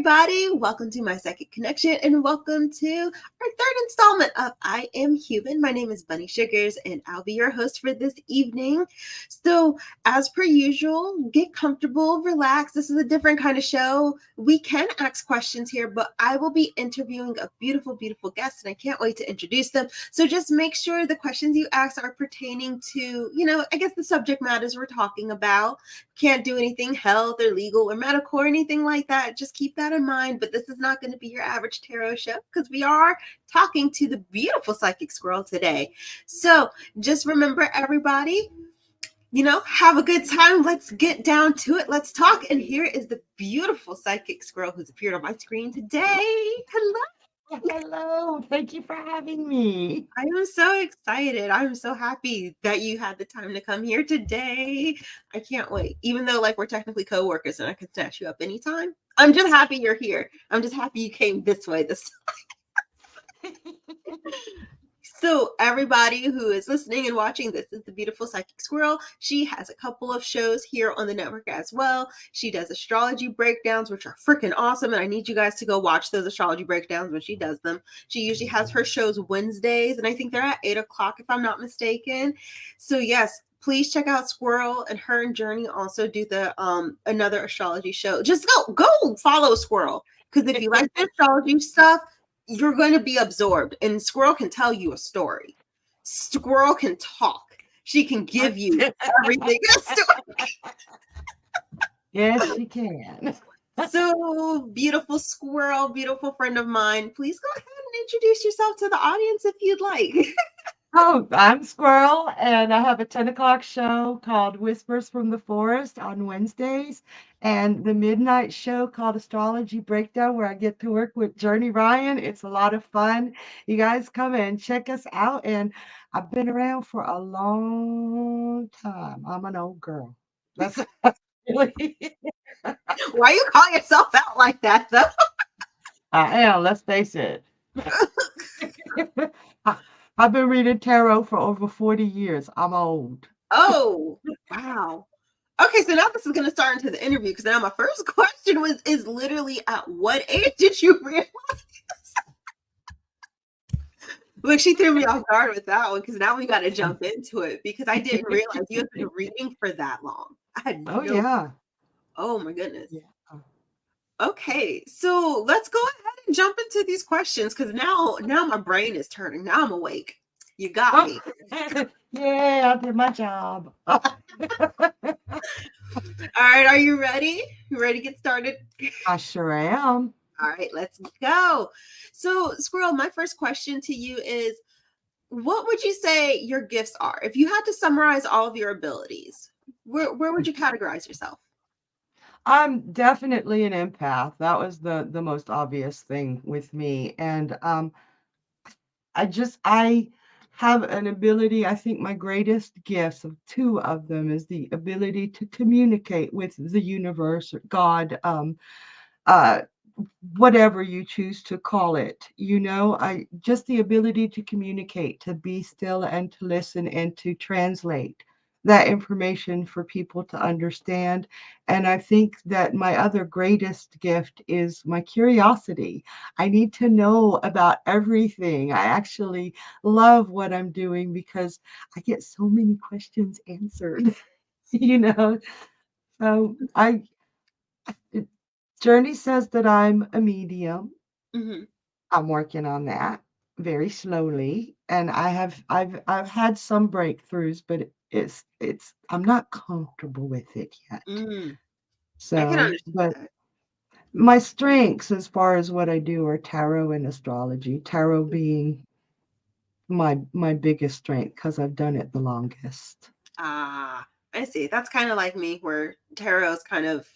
everybody. Welcome to my second connection and welcome to our third installment of I Am Human. My name is Bunny Sugars and I'll be your host for this evening. So, as per usual, get comfortable, relax. This is a different kind of show. We can ask questions here, but I will be interviewing a beautiful, beautiful guest and I can't wait to introduce them. So, just make sure the questions you ask are pertaining to, I guess the subject matters we're talking about. Can't do anything health or legal or medical or anything like that. Just keep that in mind. But this is not going to be your average tarot show because we are talking to the beautiful psychic squirrel today. So just remember, everybody, have a good time. Let's get down to it. Let's talk. And here is the beautiful psychic squirrel who's appeared on my screen today. Hello. Hello, thank you for having me. I am so excited. I'm so happy that you had the time to come here today. I can't wait. Even though we're technically co-workers and I could snatch you up anytime. I'm just happy you're here. I'm just happy you came this way this time. So everybody who is listening and watching, this is the beautiful psychic squirrel. She has a couple of shows here on the network as well. She does astrology breakdowns, which are freaking awesome. And I need you guys to go watch those astrology breakdowns when she does them. She usually has her shows Wednesdays, and I think they're at 8:00 if I'm not mistaken. So yes, please check out Squirrel, and her and Journey also do the another astrology show. Just go follow Squirrel, because if you like the astrology stuff, you're going to be absorbed. And Squirrel can tell you a story. Squirrel can talk. She can give you everything. Yes, she can. So beautiful Squirrel, beautiful friend of mine. Please go ahead and introduce yourself to the audience if you'd like. Oh, I'm Squirrel, and I have a 10 o'clock show called Whispers from the Forest on Wednesdays, and the midnight show called Astrology Breakdown, where I get to work with Journey Ryan. It's a lot of fun. You guys come and check us out, and I've been around for a long time. I'm an old girl. That's really, Why you call yourself out like that, though? I am, let's face it. I've been reading tarot for over 40 years. I'm old. Oh, wow. Okay, so now this is going to start into the interview because now my first question is literally, at what age did you realize? Look, she threw me off guard with that one because now we got to jump into it because I didn't realize you had been reading for that long. I had Oh, yeah. Oh my goodness. Yeah. Okay, so let's go ahead and jump into these questions because now my brain is turning. Now I'm awake. You got me. Yeah, I did my job. All right, are you ready? You ready to get started? I sure am. All right, let's go. So, Squirrel, my first question to you is, what would you say your gifts are? If you had to summarize all of your abilities, where would you categorize yourself? I'm definitely an empath. That was the most obvious thing with me. And I have an ability. I think my greatest gifts, of two of them, is the ability to communicate with the universe, God, uh whatever you choose to call it. I just the ability to communicate, to be still and to listen and to translate that information for people to understand. And I think that my other greatest gift is my curiosity. I need to know about everything. I actually love what I'm doing because I get so many questions answered. you know so I Journey says that I'm a medium. Mm-hmm. I'm working on that very slowly, and I've had some breakthroughs, but it's I'm not comfortable with it yet. Mm, I can So, understand but that. my strengths as far as what I do are tarot and astrology. Tarot being my biggest strength because I've done it the longest. Ah, I see. That's kind of like me, where tarot is kind of,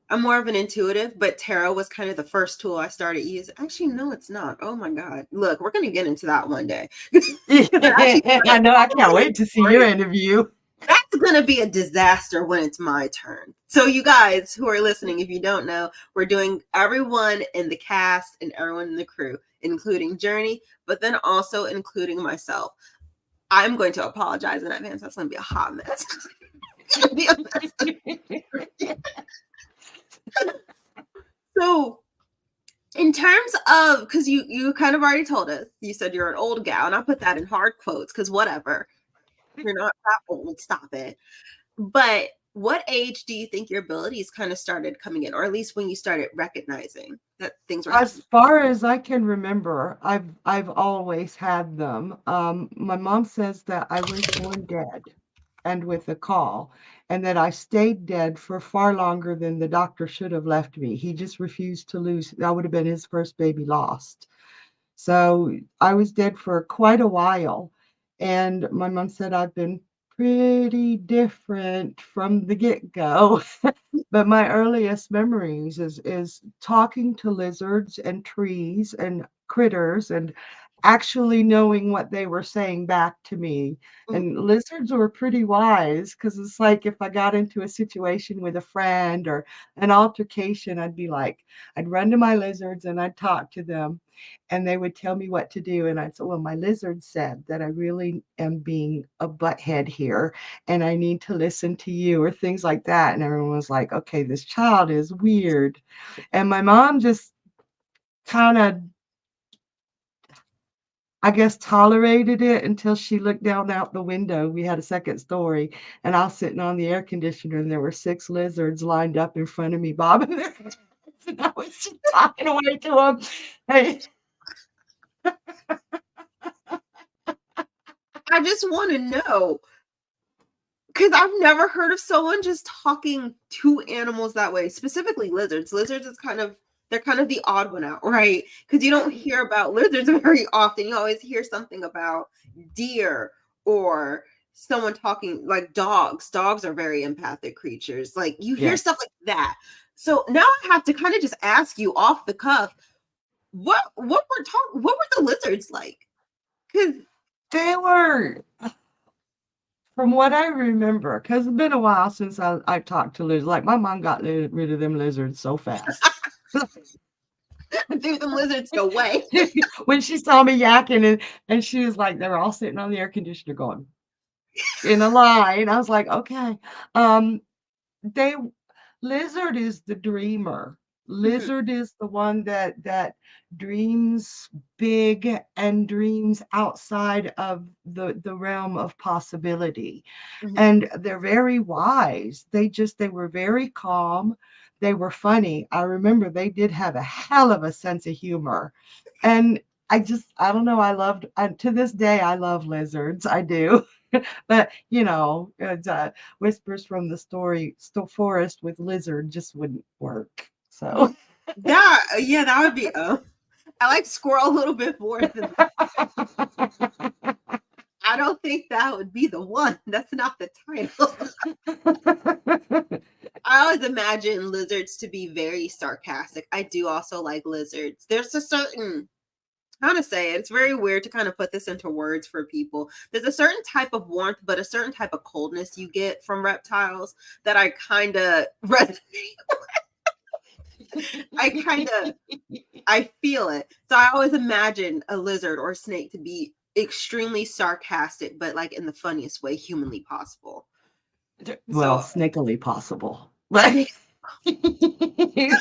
I'm more of an intuitive, but tarot was kind of the first tool I started using. Actually, no, it's not. Oh my God. Look, we're going to get into that one day. I know. I can't wait to see your interview. That's going to be a disaster when it's my turn. So, you guys who are listening, if you don't know, we're doing everyone in the cast and everyone in the crew, including Journey, but then also including myself. I'm going to apologize in advance. That's going to be a hot mess. So, In terms of, because you kind of already told us, you said you're an old gal, and I put that in hard quotes because whatever, you're not that old. Stop it. But what age do you think your abilities kind of started coming in, or at least when you started recognizing that things were As happening? far as I can remember, I've always had them. My mom says that I was born dead and with a call, and that I stayed dead for far longer than the doctor should have left me. He just refused to lose. That would have been his first baby lost. So I was dead for quite a while. And my mom said I've been pretty different from the get-go. But my earliest memories is talking to lizards and trees and critters and actually knowing what they were saying back to me. Mm, And lizards were pretty wise because it's like if I got into a situation with a friend or an altercation, I'd run to my lizards and I'd talk to them and they would tell me what to do. And I'd say, well, my lizard said that I really am being a butthead here and I need to listen to you, or things like that. And everyone was like, okay, this child is weird. And my mom just kind of, I guess, tolerated it until she looked down out the window. We had a second story, and I was sitting on the air conditioner, and there were six lizards lined up in front of me, bobbing their heads. And I was just talking away to them. Hey, I just want to know, because I've never heard of someone just talking to animals that way, specifically lizards. Lizards is kind of, they're kind of the odd one out, right? Because you don't hear about lizards very often. You always hear something about deer or someone talking like dogs. Dogs are very empathic creatures. Like you hear yes, stuff like that. So now I have to kind of just ask you off the cuff, what were the lizards like? Because they were. From what I remember, because it's been a while since I talked to lizards. Like my mom got rid of them lizards so fast. threw them lizards away. When she saw me yakking and she was like, they were all sitting on the air conditioner going in a line. I was like, okay. Um, they Lizard is the dreamer. Mhm, Lizard is the one that dreams big and dreams outside of the realm of possibility. mhm. And they're very wise. They were very calm. They were funny. I remember they did have a hell of a sense of humor. And I don't know, to this day, I love lizards. I do. But, whispers from the forest with lizard just wouldn't work. So, That yeah, that would be. I like squirrel a little bit more than. I don't think that would be the one. That's not the title. I always imagine lizards to be very sarcastic. I do also like lizards. There's a certain, how to say it, it's very weird to kind of put this into words for people. There's a certain type of warmth, but a certain type of coldness you get from reptiles that I kind of resonate. I kind of I feel it. So I always imagine a lizard or a snake to be extremely sarcastic, but like in the funniest way humanly possible. well, So snakeily possible, right? snake,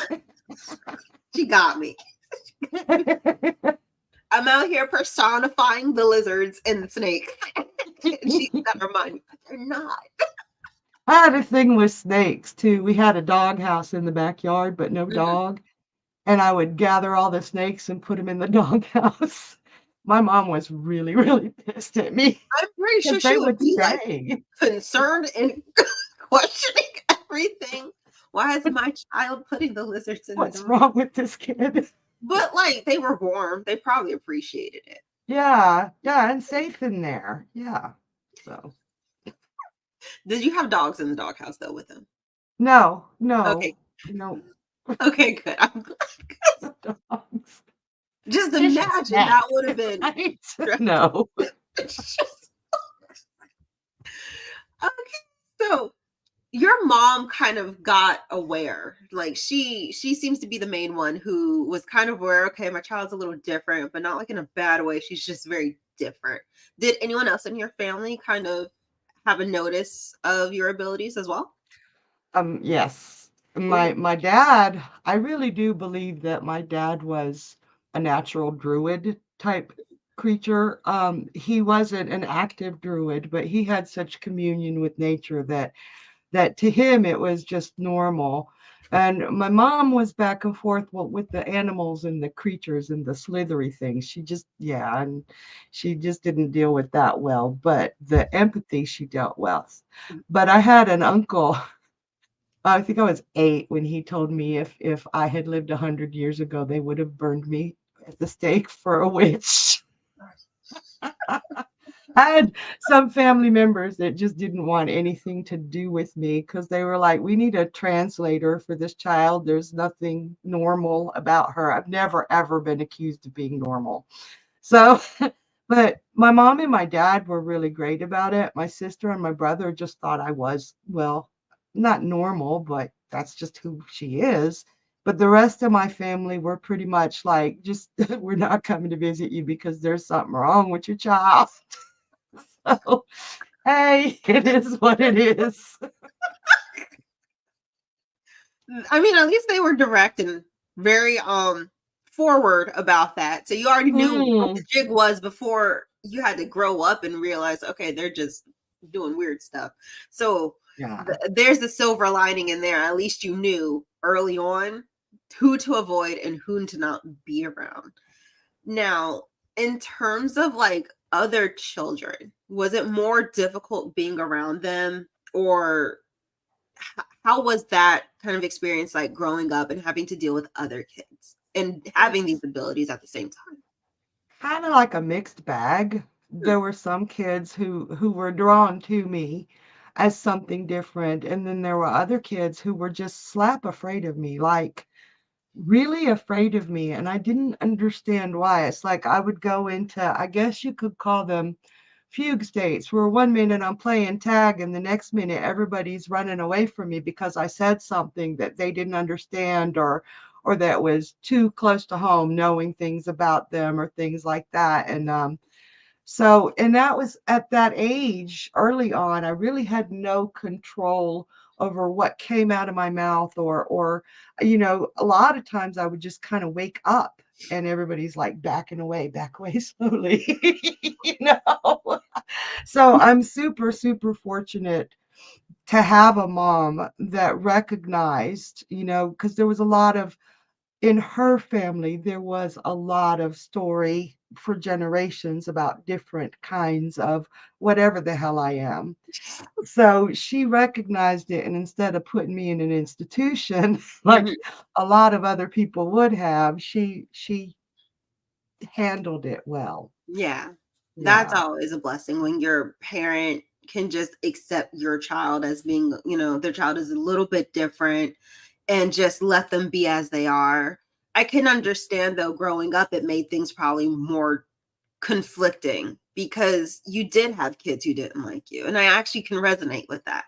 she got me. I'm out here personifying the lizards and the snakes. And she's never mind, but they're not. I had a thing with snakes too. We had a dog house in the backyard, but no Mhm. dog. And I would gather all the snakes and put them in the doghouse. My mom was really, really pissed at me I'm pretty because sure she they would would be like stay. concerned and questioning everything. Why is my child putting the lizards in the What's dog? wrong with this kid? But like they were warm. They probably appreciated it. Yeah, yeah, and safe in there. Yeah. So Did you have dogs in the doghouse though with them? no, Okay. no, no, Okay, good. no dogs. Just Fish and imagine that snacks, would have been right? stressful. No. Okay, so your mom kind of got aware. Like she seems to be the main one who was kind of aware, okay, my child's a little different, but not like in a bad way. She's just very different. Did anyone else in your family kind of have a notice of your abilities as well? Yes. Ooh. My dad, I really do believe that my dad was a natural druid type creature. He wasn't an active druid, but he had such communion with nature that to him it was just normal. And my mom was back and forth with the animals and the creatures and the slithery things. She just, yeah, and she just didn't deal with that well. But the empathy she dealt with. But I had an uncle. I think I was 8 when he told me if I had lived 100 years ago, they would have burned me at the stake for a witch. I had some family members that just didn't want anything to do with me because they were like, we need a translator for this child. There's nothing normal about her. I've never, ever been accused of being normal. So, but my mom and my dad were really great about it. My sister and my brother just thought I was, well, not normal, but that's just who she is. But the rest of my family were pretty much like, just, we're not coming to visit you because there's something wrong with your child. So, hey, it is what it is. I mean, at least they were direct and very forward about that. So you already knew what the Mm, jig was before you had to grow up and realize, okay, they're just doing weird stuff. So yeah. there's the silver lining in there. At least you knew early on who to avoid and who to not be around. Now, in terms of like other children, was it more difficult being around them, or how was that kind of experience like growing up and having to deal with other kids and It having these was abilities at the same time? kind of like a mixed bag. There were some kids who were drawn to me as something different, and then there were other kids who were just slap afraid of me, like really afraid of me, and I didn't understand why. It's like I would go into, I guess you could call them fugue states, where one minute I'm playing tag and the next minute everybody's running away from me because I said something that they didn't understand or that was too close to home, knowing things about them or things like that. And that was at that age early on, I really had no control over what came out of my mouth or a lot of times I would just kind of wake up and everybody's like back away slowly, you know. So I'm super, super fortunate to have a mom that recognized, because there was a lot of in her family, there was a lot of story for generations about different kinds of whatever the hell I am. So she recognized it, and instead of putting me in an institution like Mhm. a lot of other people would have, she handled it well. Yeah. That's Yeah. always a blessing when your parent can just accept your child as being, their child is a little bit different and just let them be as they are. I can understand though, growing up, it made things probably more conflicting because you did have kids who didn't like you. And I actually can resonate with that.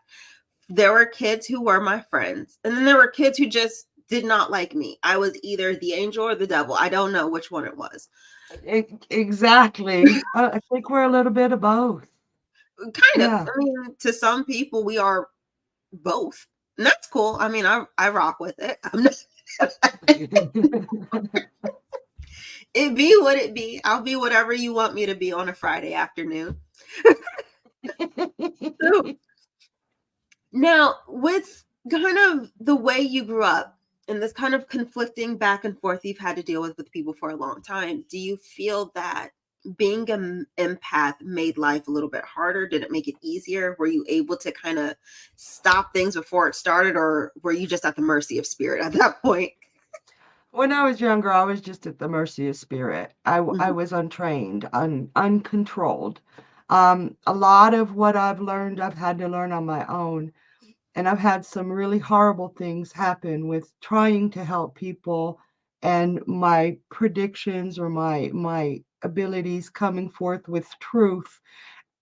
There were kids who were my friends, and then there were kids who just did not like me. I was either the angel or the devil. I don't know which one it was. Exactly. I think we're a little bit of both. Kind of. Yeah. I mean, to some people, we are both. And that's cool. I mean, I rock with it. I'm not, it be what it be. I'll be whatever you want me to be on a Friday afternoon. So, now, with kind of the way you grew up and this kind of conflicting back and forth you've had to deal with people for a long time, do you feel that being an empath made life a little bit harder? Did it make it easier? Were you able to kind of stop things before it started, or were you just at the mercy of spirit at that point? When I was younger, I was just at the mercy of spirit. I Mhm. was untrained, uncontrolled. A lot of what I've learned, I've had to learn on my own. And I've had some really horrible things happen with trying to help people and my predictions or my abilities coming forth with truth.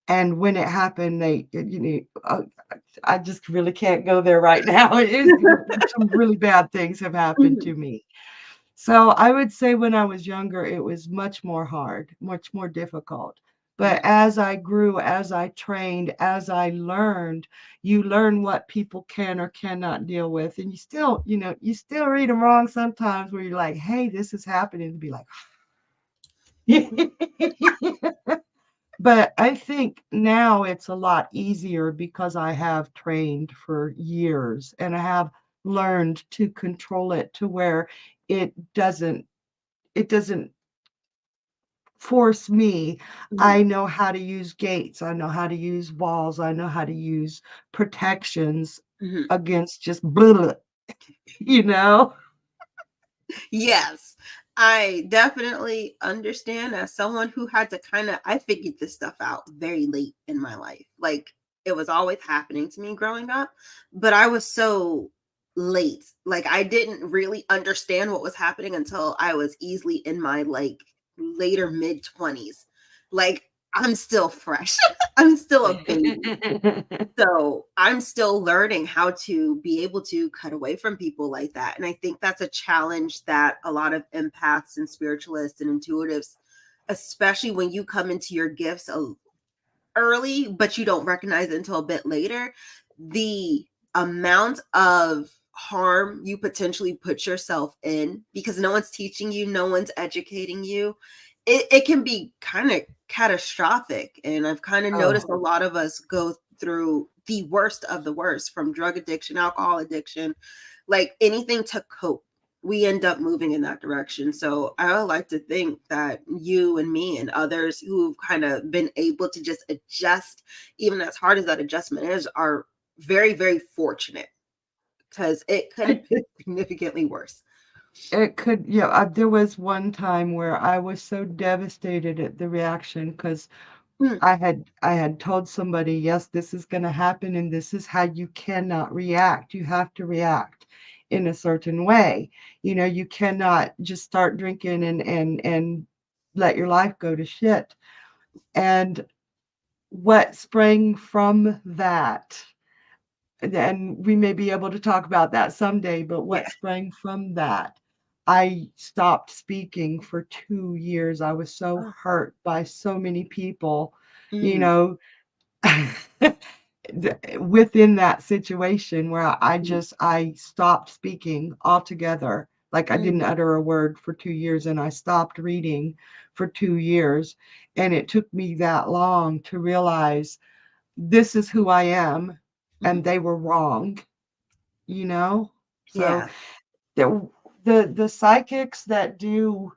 And when it happened, I just really can't go there right now. Some really bad things have happened Mhm. to me. So I would say when I was younger, it was much more hard, much more difficult. But as I grew, as I trained, as I learned, you learn what people can or cannot deal with. And you still, you still read them wrong sometimes where you're like, hey, this is happening. To be like, but I think now it's a lot easier because I have trained for years and I have learned to control it to where it doesn't it doesn't force me. Mhm. I know how to use gates. I know how to use walls. I know how to use protections Mhm. against just blah, blah, you know? Yes, I definitely understand as someone who had to kind of, I figured this stuff out very late in my life. Like it was always happening to me growing up, but I was so late. Like I didn't really understand what was happening until I was easily in my like later mid 20s. Like I'm still fresh. I'm still a baby. So I'm still learning how to be able to cut away from people like that. And I think that's a challenge that a lot of empaths and spiritualists and intuitives, especially when you come into your gifts early, but you don't recognize it until a bit later, the amount of harm you potentially put yourself in because no one's teaching you, no one's educating you, it can be kind of catastrophic. And I've kind of noticed Oh, a lot of us go through the worst of the worst from drug addiction, alcohol addiction, like anything to cope. We end up moving in that direction. So I would like to think that you and me and others who've kind of been able to just adjust, even as hard as that adjustment is, are very, very fortunate because it could have been significantly worse. it could, yeah. There was one time where I was so devastated at the reaction because Mm, I had told somebody, yes, this is going to happen and this is how you cannot react. You have to react in a certain way. You cannot just start drinking and let your life go to shit. And what sprang from that, and we may be able to talk about that someday, but yeah. what sprang from that, I stopped speaking for 2 years. I was so Oh, hurt by so many people, you mm, know, within that situation where mm, I stopped speaking altogether. Like I didn't mm, utter a word for 2 years and I stopped reading for 2 years. And it took me that long to realize this is who I am and mm. they were wrong, you know? So Yeah. the the psychics that do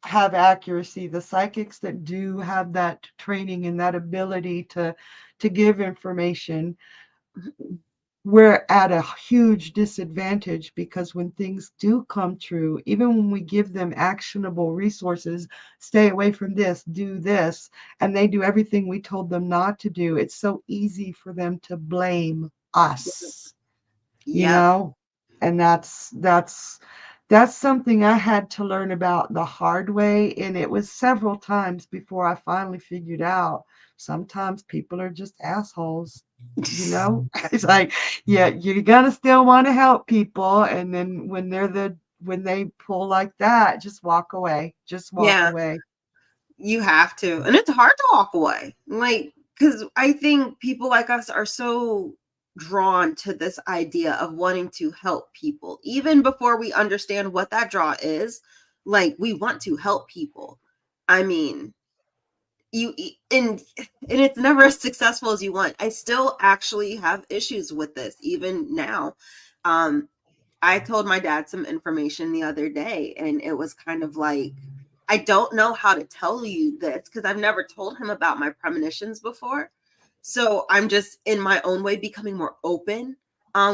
have accuracy, the psychics that do have that training and that ability to give information, Mhm. we're at a huge disadvantage because when things do come true, even when we give them actionable resources, stay away from this, do this, and they do everything we told them not to do, it's so easy for them to blame us, you Yep. know? And that's something I had to learn about the hard way, and it was several times before I finally figured out sometimes people are just assholes, you know? It's like, yeah, you're gonna still want to help people, and then when they pull like that, just walk away. Just walk Yeah. away. You have to. And it's hard to walk away. Like, because I think people like us are so drawn to this idea of wanting to help people. Even before we understand what that draw is, like, we want to help people. I mean, and it's never as successful as you want. I still actually have issues with this even now. Um, I told my dad some information the other day, and it was kind of like, I don't know how to tell you this because I've never told him about my premonitions before. So I'm just in my own way becoming more open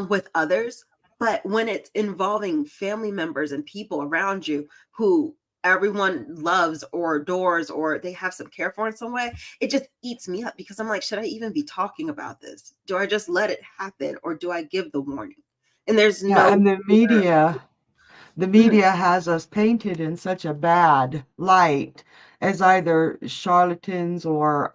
with others. But when it's involving family members and people around you who everyone loves or adores or they have some care for in some way, it just eats me up because I'm like, should I even be talking about this? Do I just let it happen or do I give the warning? And there's Yeah, no and the clear. Mhm. media has us painted in such a bad light as either charlatans or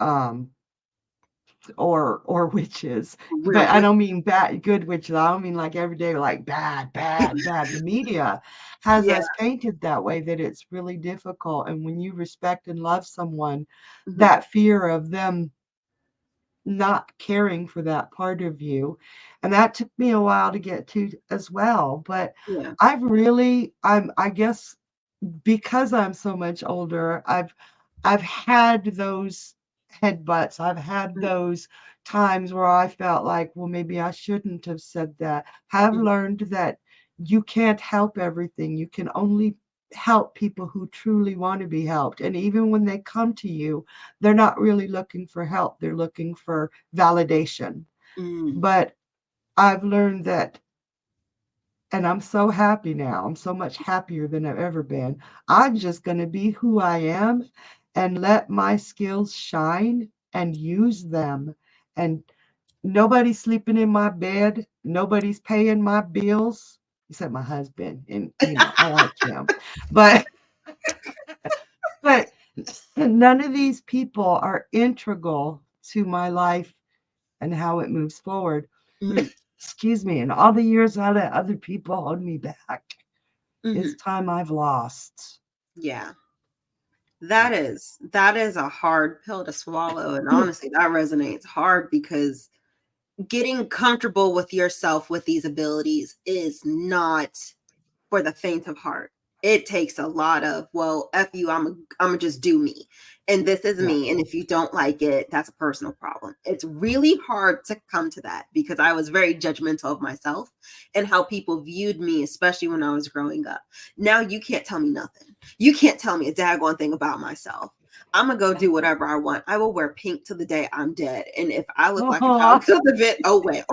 or witches. Real But I witch. don't mean bad, good witches. I don't mean like every day, like bad, bad, bad. The media has Yeah. us painted that way that it's really difficult. And when you respect and love someone, Hmm. that fear of them not caring for that part of you. And that took me a while to get to as well. But Yeah. I guess because I'm so much older, I've had those headbutts. I've had Mm, those times where I felt like, well, maybe I shouldn't have said that. Have mm, learned that you can't help everything. You can only help people who truly want to be helped. And even when they come to you, they're not really looking for help. They're looking for validation. mm, But I've learned that, and I'm so happy now. I'm so much happier than I've ever been. I'm just going to be who I am and let my skills shine and use them. And nobody's sleeping in my bed. Nobody's paying my bills except my husband. And, I like him. But, but none of these people are integral to my life and how it moves forward. mm, Excuse me. And all the years I let other people hold me back. It's mhm. time I've lost. Yeah. That is a hard pill to swallow. And honestly, that resonates hard because getting comfortable with yourself with these abilities is not for the faint of heart. It takes a lot of, well, F you, I'm just do me. And this is Yeah. me. And if you don't like it, that's a personal problem. It's really hard to come to that because I was very judgmental of myself and how people viewed me, especially when I was growing up. Now you can't tell me nothing. You can't tell me a daggone thing about myself. I'm gonna go do whatever I want. I will wear pink to the day I'm dead. And if I look like a child because of it, oh well.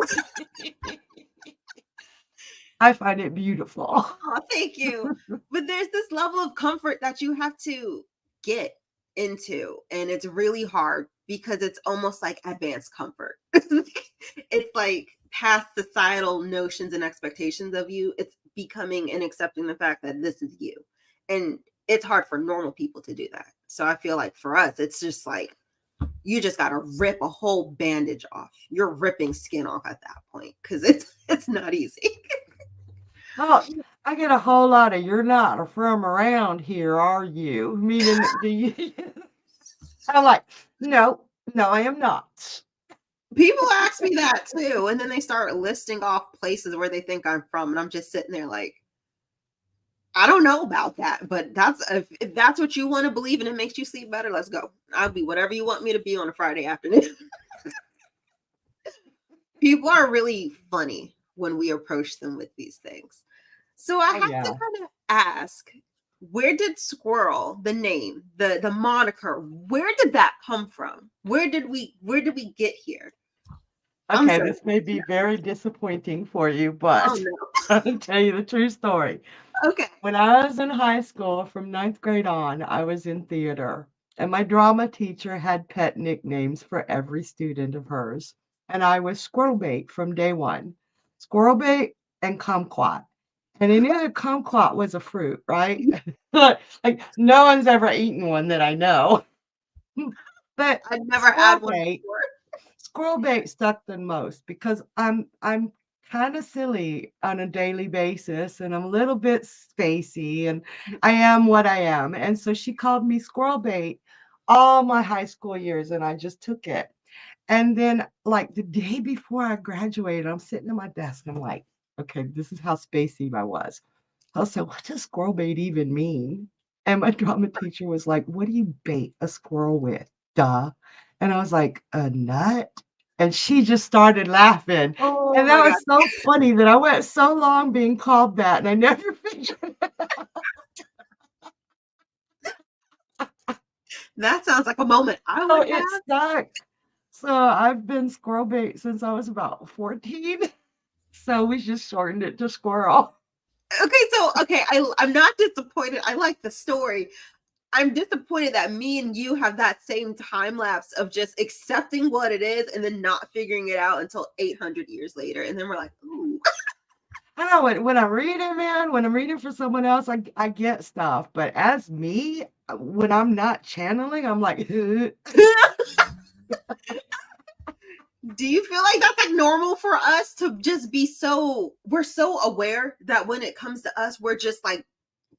I find it beautiful. Oh, thank you. But there's this level of comfort that you have to get into, and it's really hard because it's almost like advanced comfort. It's like past societal notions and expectations of you. It's becoming and accepting the fact that this is you. And it's hard for normal people to do that. So I feel like for us, it's just like you just got to rip a whole bandage off. You're ripping skin off at that point because it's not easy. Oh, I get a whole lot of "you're not from around here, are you?" Meaning, do you? I'm like, no, no, I am not. People ask me that too, and then they start listing off places where they think I'm from, and I'm just sitting there like, I don't know about that, but if that's what you want to believe and it makes you sleep better, let's go. I'll be whatever you want me to be on a Friday afternoon. People are really funny when we approach them with these things. So I Oh have to yeah. kind of ask, where did Squirrel, the name, the moniker, where did that come from? Where did we get here? I'm Okay, so this may be very disappointing for you, but oh I'll tell you the true story. no. Okay. When I was in high school, from ninth grade on, I was in theater, and my drama teacher had pet nicknames for every student of hers. And I was Squirrel Bait from day one. Squirrel Bait and Kumquat. And I knew that kumquat was a fruit, right? Like no one's ever eaten one that I know. But I'd never squirrel had one bait, before. squirrel bait stuck the most because I'm kind of silly on a daily basis and I'm a little bit spacey and I am what I am. And so she called me squirrel bait all my high school years and I just took it. And then like the day before I graduated, I'm sitting at my desk and I'm like, okay, this is how spacey I was. I said, what does squirrel bait even mean? And my drama teacher was like, what do you bait a squirrel with? Duh. And I was like, a nut? And she just started laughing. Oh And my that god, was so funny that I went so long being called that and I never figured it. that sounds like a moment I So would it have. stuck. So I've been squirrel bait since I was about 14. So we just shortened it to squirrel. I'm not disappointed. I like the story. I'm disappointed that me and you have that same time lapse of just accepting what it is and then not figuring it out until 800 years later, and then we're like, ooh. I know when I'm reading, man, when I'm reading for someone else, I get stuff. But as me, when I'm not channeling, I'm like, Do you feel like that's like normal for us to just be so, we're so aware that when it comes to us, we're just like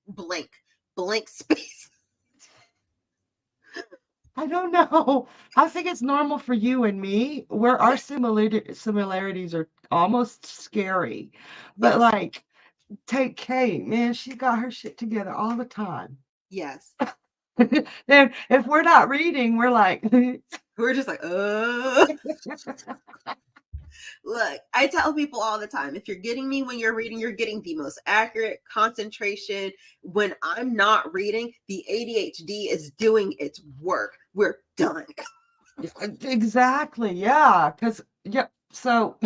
blank, blank space? I don't know. I think it's normal for you and me, where our similarities are almost scary. But Yes. like, take Kate, man, she got her shit together all the time. Yes. And if we're not reading, we're like, We're just like, look, I tell people all the time, if you're getting me when you're reading, you're getting the most accurate concentration. When I'm not reading, the ADHD is doing its work. We're done. exactly, yeah. Because yeah, so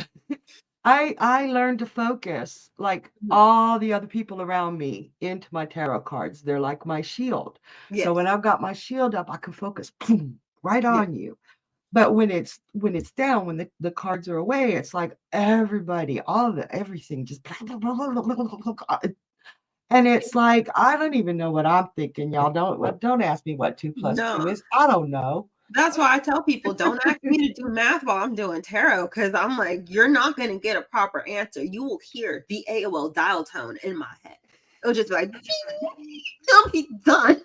I learned to focus like all the other people around me into my tarot cards. They're like my shield. So Yes. when I've got my shield up, I can focus boom, right Yeah. on you. But when it's down, when the cards are away, it's like everybody, all the everything just and it's like I don't even know what I'm thinking, y'all. Don't ask me what 2 + 2 No. is. I don't know. That's why I tell people don't ask me to do math while I'm doing tarot, because I'm like, you're not going to get a proper answer. You will hear the AOL dial tone in my head. It'll just be like, it'll be done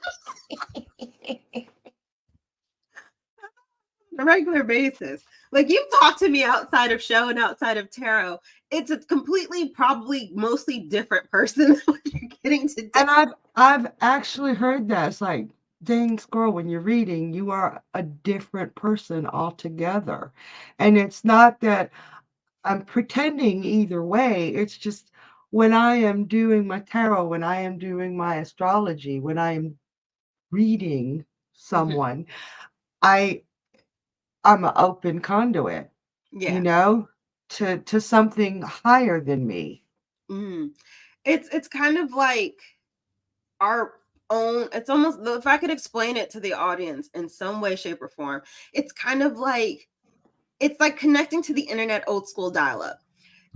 on a regular basis. Like, you've talked to me outside of show and outside of tarot. It's a completely, probably mostly different person than what you're getting today. And I've actually heard that. It's like, dang squirrel, when you're reading, you are a different person altogether. And it's not that I'm pretending either way. It's just when I am doing my tarot, when I am doing my astrology, when I am reading Mhm. someone, I I'm an open conduit, you Yeah. know, to something higher than me. Mm. It's kind of like our own, it's almost, if I could explain it to the audience in some way, shape, or form, it's kind of like, it's like connecting to the internet old school dial up.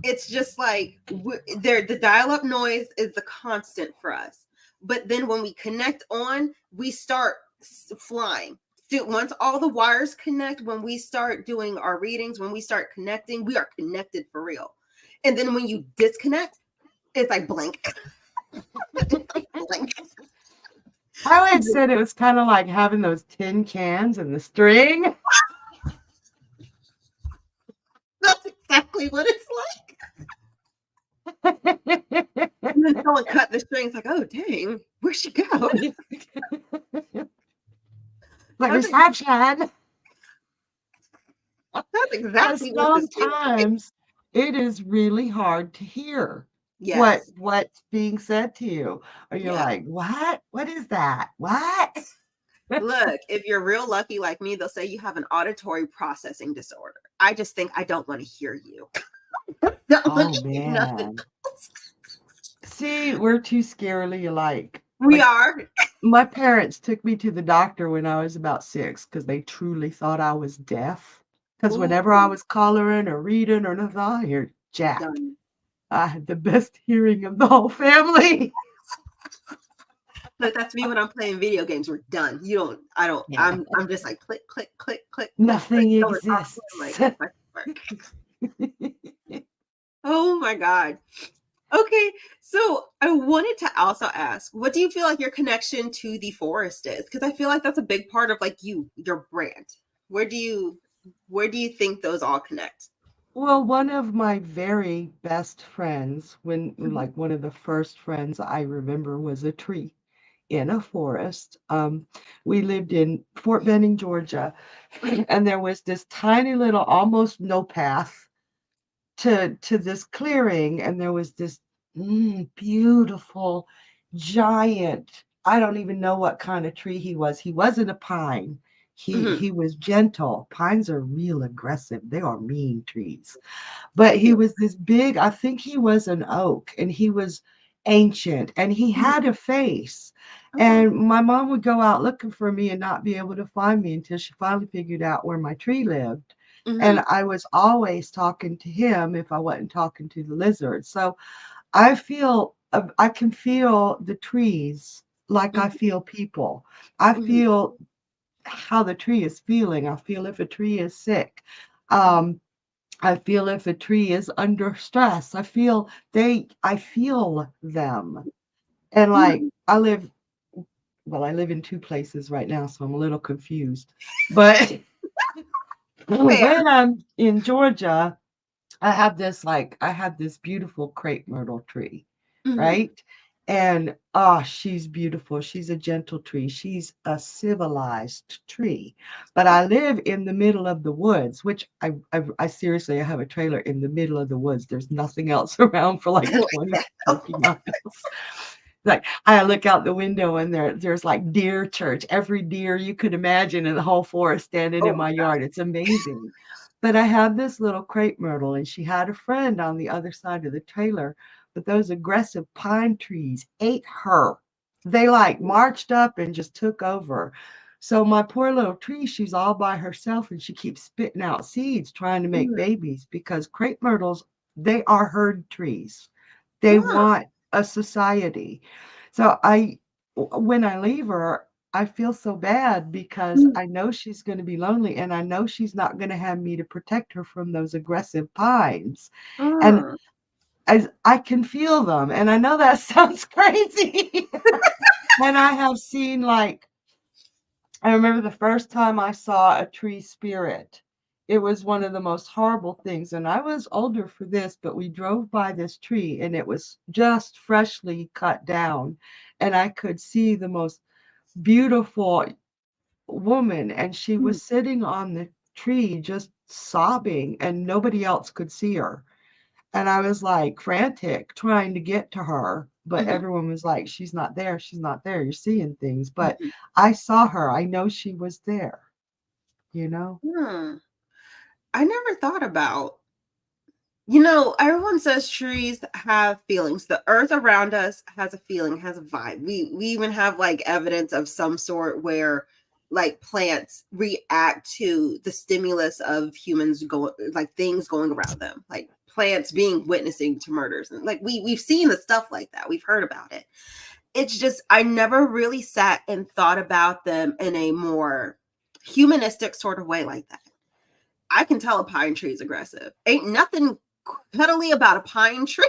It's just like there, the dial up noise is the constant for us. But then when we connect on, we start flying. So once all the wires connect, when we start doing our readings, when we start connecting, we are connected for real. And then when you disconnect, it's like blank. It's like blank. I always said it was kind of like having those tin cans and the string. That's exactly what it's like. And then someone cut the string. It's like, oh dang, where'd she go? Like That's reception. that's Because exactly what this feels like. sometimes it is really hard to hear Yes. what's being said to you. Or you're Yeah. like, what? What is that? What? Look, if you're real lucky like me, they'll say you have an auditory processing disorder. I just think I don't want to hear you. Don't want Oh to hear nothing man. else. See, we're too scarily alike. We Like are. my parents took me to the doctor when I was about 6 because they truly thought I was deaf. Because Ooh, whenever I was coloring or reading or nothing, I hear jack. done. I had the best hearing of the whole family. Look, that's me when I'm playing video games. We're done. You don't, I don't, Yeah. I'm just like click, click, click, click, click, click. Nothing Someone talks to me, I'm like, exists. this might work. Oh my God. Okay, so I wanted to also ask, what do you feel like your connection to the forest is? Because I feel like that's a big part of like your brand. Where do you where do you think those all connect? Well, one of my very best friends, when Mhm. like one of the first friends I remember was a tree in a forest. We lived in Fort Benning, Georgia, Mhm. and there was this tiny little, almost no path to this clearing, and there was this beautiful giant. I don't even know what kind of tree he was. He wasn't a pine. Mhm. He was gentle. Pines are real aggressive. They are mean trees. But They he do. was this big, I think he was an oak, and he was ancient, and he Mhm. had a face. Oh. And my mom would go out looking for me and not be able to find me until she finally figured out where my tree lived. And Mhm. I was always talking to him if I wasn't talking to the lizard. So I feel, I can feel the trees like I Mhm. feel people. I Mhm. feel how the tree is feeling. I feel if a tree is sick. Mhm. I feel if a tree is under stress. I feel them. And like Mm, I live in two places right now, so I'm a little confused. But fair. when I'm in Georgia, I have this beautiful crepe myrtle tree, Hmm. right? And she's beautiful. She's a gentle tree. She's a civilized tree. But I live in the middle of the woods, which I seriously, I have a trailer in the middle of the woods. There's nothing else around for I like like 20, that. 30 miles. Like I look out the window and there's like deer church, every deer you could imagine in the whole forest standing Oh in my my God. yard. It's amazing. But I have this little crepe myrtle, and she had a friend on the other side of the trailer, but those aggressive pine trees ate her. They like marched up and just took over. So my poor little tree, she's all by herself and she keeps spitting out seeds trying to make Mm, babies because crepe myrtles, they are herd trees. They huh, want a society. So when I leave her, I feel so bad because mm, I know she's going to be lonely and I know she's not going to have me to protect her from those aggressive pines. And mm, as I can feel them, and I know that sounds crazy. And I have seen like I remember the first time I saw a tree spirit. It was one of the most horrible things. And I was older for this, but we drove by this tree and it was just freshly cut down. And I could see the most beautiful woman. And she mm, was sitting on the tree just sobbing, and nobody else could see her. And I was like frantic trying to get to her, but mhm, everyone was like, she's not there. She's not there. You're seeing things. But mhm, I saw her. I know she was there, you know? hmm. I never thought about, everyone says trees have feelings. The earth around us has a feeling, has a vibe. We even have like evidence of some sort where like plants react to the stimulus of humans going, like things going around them, like plants being witnessing to murders. And like we've seen the stuff like that. We've heard about it. It's just I never really sat and thought about them in a more humanistic sort of way like that. I can tell a pine tree is aggressive. Ain't nothing cuddly about a pine tree.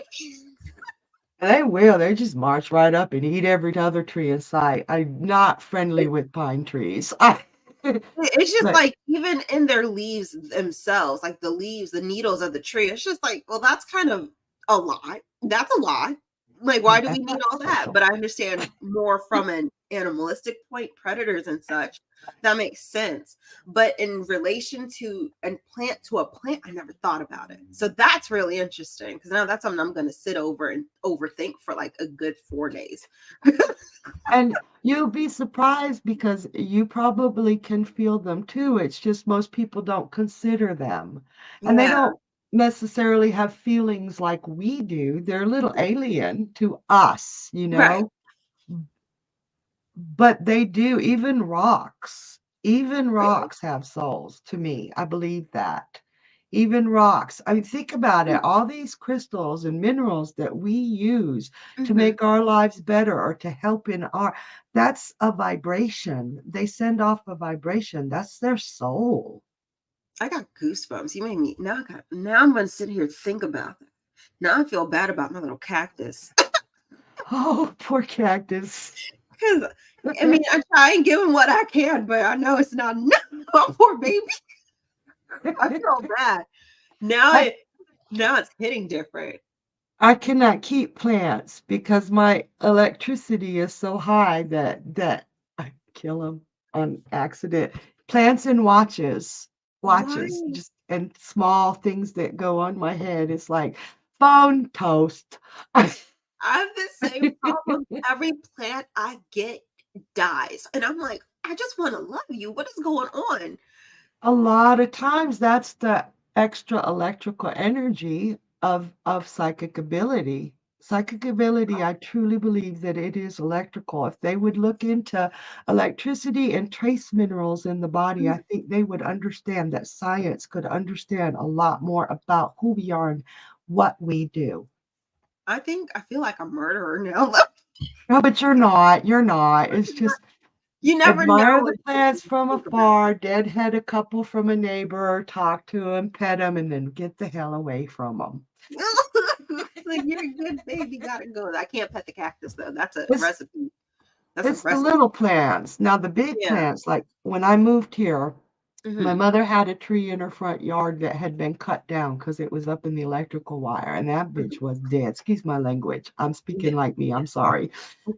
And they will. They just march right up and eat every other tree in sight. I'm not friendly with pine trees. It's just But like even in their leaves themselves, like the leaves, the needles of the tree. It's just like, well, that's kind of a lot. That's a lot. Like, why do we that's need not all that? special. But I understand more from an animalistic point, predators and such. That makes sense. But in relation to a plant, I never thought about it. So that's really interesting because now that's something I'm going to sit over and overthink for like a good 4 days. And you'll be surprised because you probably can feel them too. It's just most people don't consider them. And they Yeah. don't necessarily have feelings like we do. They're a little alien to us, you Right. know? But they do. Even Really? rocks have souls to me. I believe that. Even rocks. I mean, think about it. All these crystals and minerals that we use to Mm-hmm. make our lives better or to help in that's a vibration. They send off a vibration. That's their soul. I got goosebumps. You made me now I'm gonna sit here and think about that. Now I feel bad about my little cactus. Oh, poor cactus. Because I mean I try and give him what I can, but I know it's not enough. Oh, poor baby. I feel bad. Now I it now it's hitting different. I cannot keep plants because my electricity is so high that I kill them on accident. Plants and watches, Why? just and small things that go on my head. It's like phone toast. I have the same problem. Every plant I get dies. And I'm like, I just want to love you. What is going on? A lot of times that's the extra electrical energy of psychic ability. Psychic ability, I truly believe that it is electrical. If they would look into electricity and trace minerals in the body, I think they would understand that science could understand a lot more about who we are and what we do. I feel like a murderer now. No, but you're not. You're not. It's just You never Admire know the until plants you from think about afar, it. deadhead a couple from a neighbor, talk to them, pet them, and then get the hell away from them. It's like you're a good baby, gotta go. I can't pet the cactus though. That's a It's recipe. That's a it's the recipe. little plants. Now the big Yeah. plants, like when I moved here, my Hmm. mother had a tree in her front yard that had been cut down because it was up in the electrical wire, and that bitch was dead. Excuse my language. I'm speaking Yeah. like me. I'm sorry.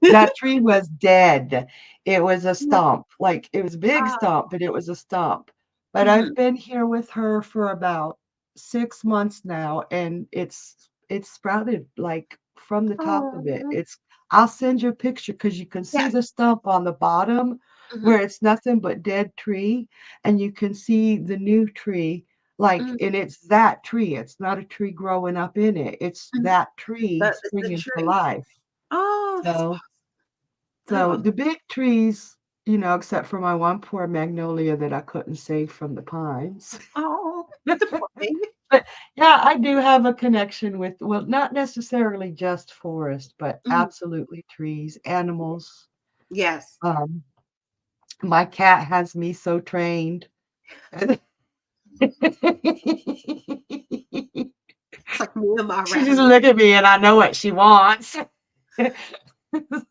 That tree was dead. It was a Yeah. stump. Like it was a big Ah, stump, but it was a stump. But I've mhm. been here with her for about 6 months now, and it's sprouted like from the top of it. Oh, It's I'll send you a picture because you can see yes. the stump on the bottom Hmm. where it's nothing but dead tree, and you can see the new tree like, Hmm. and it's that tree. It's not a tree growing up in it. It's Hmm. that tree That is the springing to tree. life. Oh, that's So awesome. I so love the that. big trees, except for my one poor magnolia that I couldn't save from the pines. Oh, the poor baby. But yeah, I do have a connection with, well, not necessarily just forest, but Mhm. absolutely trees, animals. Yes. Um, my cat has me so trained. It's like me and my She just rabbit. look at me and I know what she wants.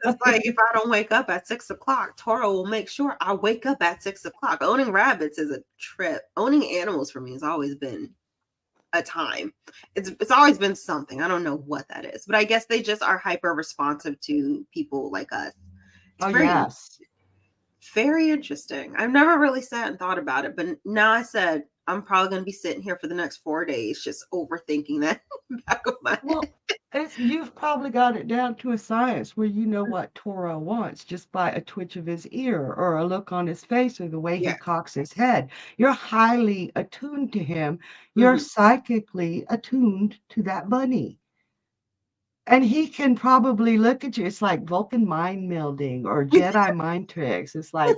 It's like if I don't wake up at 6 o'clock, Toro will make sure I wake up at 6 o'clock. Owning rabbits is a trip. Owning animals for me has always been a time. It's always been something. I don't know what that is, but I guess they just are hyper responsive to people like us. It's Oh, very yes. very interesting. I've never really sat and thought about it, but now I said I'm probably going to be sitting here for the next 4 days just overthinking that in the back of my Well, you've probably got it down to a science where you know what Toro wants just by a twitch of his ear or a look on his face or the way he Yeah. cocks his head. You're highly attuned to him. You're Hmm. psychically attuned to that bunny. And he can probably look at you. It's like Vulcan mind melding or Jedi mind tricks. It's like,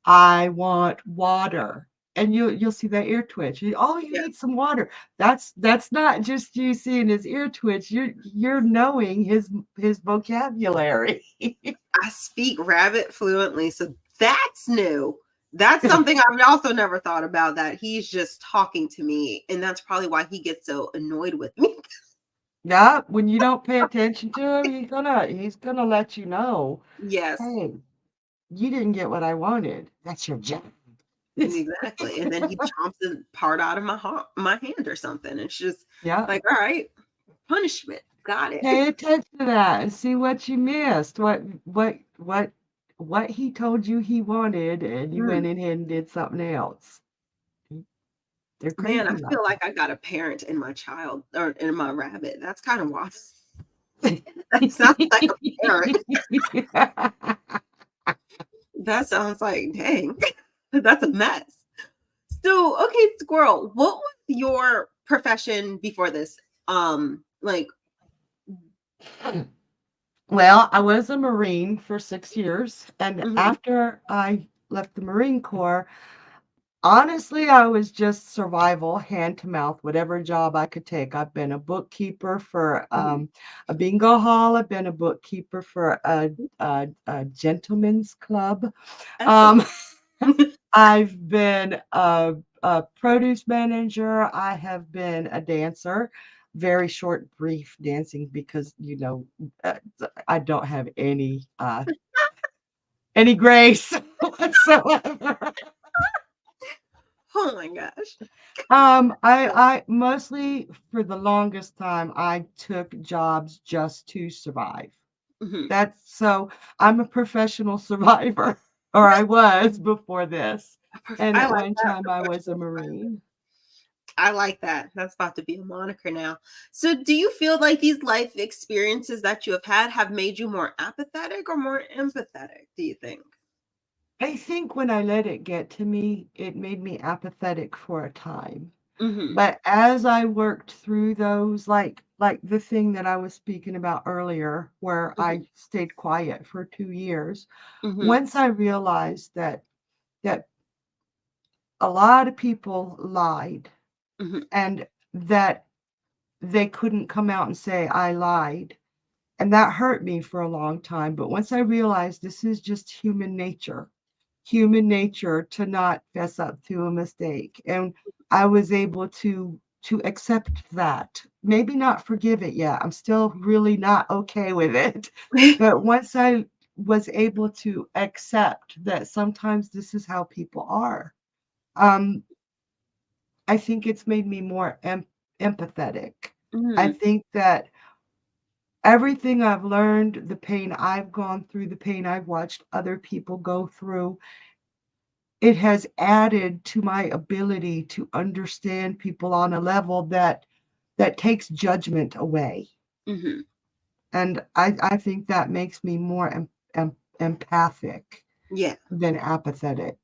I want water. And you'll see that ear twitch. Oh, you Yeah. need some water. That's not just you seeing his ear twitch. You're knowing his vocabulary. I speak rabbit fluently, so that's new. That's something I've also never thought about, that he's just talking to me, and that's probably why he gets so annoyed with me. Yeah, when you don't pay attention to him, he's gonna let you know, Yes, hey, you didn't get what I wanted. That's your job. exactly. And then he chomps a part out of my hand or something. It's just Yeah. like, all right, punishment. Got it. Pay attention to that and see what you missed. What he told you he wanted, and you went Mm. ahead and did something else. They're Man, I crazy like feel like I got a parent in my child or in my rabbit. That's kind of wild. that. That sounds like a parent. That sounds like, dang, that's a mess. So, okay, squirrel, what was your profession before this? Like, Well, I was a Marine for 6 years, and mhm, after I left the Marine Corps, honestly, I was just survival, hand to mouth, whatever job I could take. I've been a bookkeeper for mhm. a bingo hall. I've been a bookkeeper for a gentleman's club. Oh. Um, I've been a produce manager. I have been a dancer. Very short, brief dancing because uh, I don't have any grace whatsoever. Oh my gosh. I mostly for the longest time I took jobs just to survive. Mhm. That's so I'm a professional survivor, or I was before this. And I at like one that, time I was a professional. Marine. I like that. That's about to be a moniker now. So, do you feel like these life experiences that you have had have made you more apathetic or more empathetic? Do you think? I think when I let it get to me, it made me apathetic for a time. Hmm. But as I worked through those, like the thing that I was speaking about earlier, where Hmm. I stayed quiet for 2 years, Hmm. once I realized that a lot of people lied Hmm. and that they couldn't come out and say I lied. And that hurt me for a long time. But once I realized this is just human nature, human nature to not fess up to a mistake. And I was able to accept that. Maybe not forgive it yet. I'm still really not okay with it. But once I was able to accept that sometimes this is how people are, um, I think it's made me more empathetic. I Mm, think that everything I've learned, the pain I've gone through, the pain I've watched other people go through, it has added to my ability to understand people on a level that takes judgment away. hmm. And I think that makes me more empathic Yeah. than apathetic.